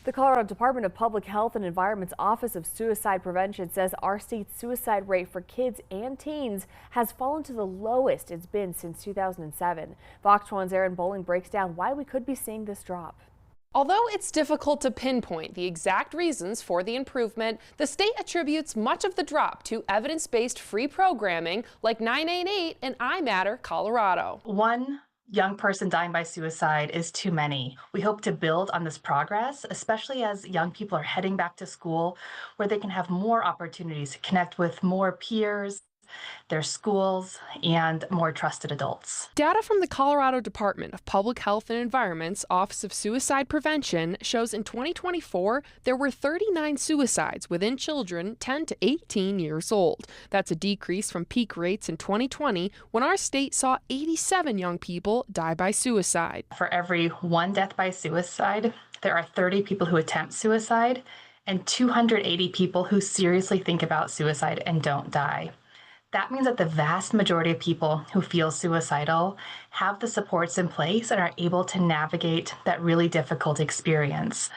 The Colorado Department of Public Health and Environment's Office of Suicide Prevention says our state's suicide rate for kids and teens has fallen to the lowest it's been since 2007. Fox 1's Aaron Bowling breaks down why we could be seeing this drop. Although it's difficult to pinpoint the exact reasons for the improvement, the state attributes much of the drop to evidence-based free programming like 988 and iMatter Colorado. One young person dying by suicide is too many. We hope to build on this progress, especially as young people are heading back to school, where they can have more opportunities to connect with more peers, their schools, and more trusted adults. Data from the Colorado Department of Public Health and Environment's Office of Suicide Prevention shows in 2024 there were 39 suicides within children 10 to 18 years old. That's a decrease from peak rates in 2020 when our state saw 87 young people die by suicide. For every one death by suicide, there are 30 people who attempt suicide and 280 people who seriously think about suicide and don't die. That means that the vast majority of people who feel suicidal have the supports in place and are able to navigate that really difficult experience.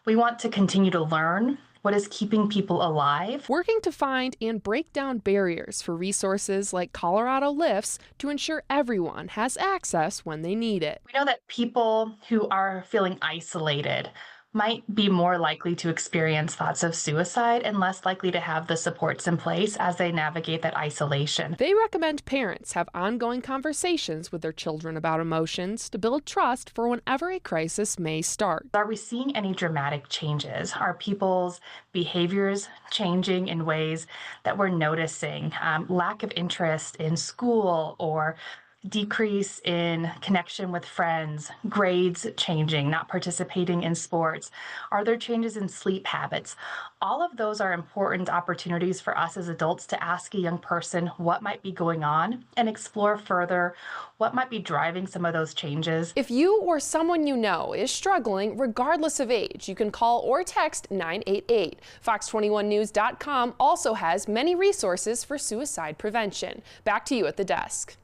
We want to continue to learn what is keeping people alive. Working to find and break down barriers for resources like Colorado Lifts to ensure everyone has access when they need it. We know that people who are feeling isolated might be more likely to experience thoughts of suicide and less likely to have the supports in place as they navigate that isolation. They recommend parents have ongoing conversations with their children about emotions to build trust for whenever a crisis may start. Are we seeing any dramatic changes? Are people's behaviors changing in ways that we're noticing? Lack of interest in school or decrease in connection with friends, grades changing, not participating in sports? Are there changes in sleep habits? All of those are important opportunities for us as adults to ask a young person what might be going on and explore further what might be driving some of those changes. If you or someone you know is struggling, regardless of age, you can call or text 988. Fox21news.com also has many resources for suicide prevention. Back to you at the desk.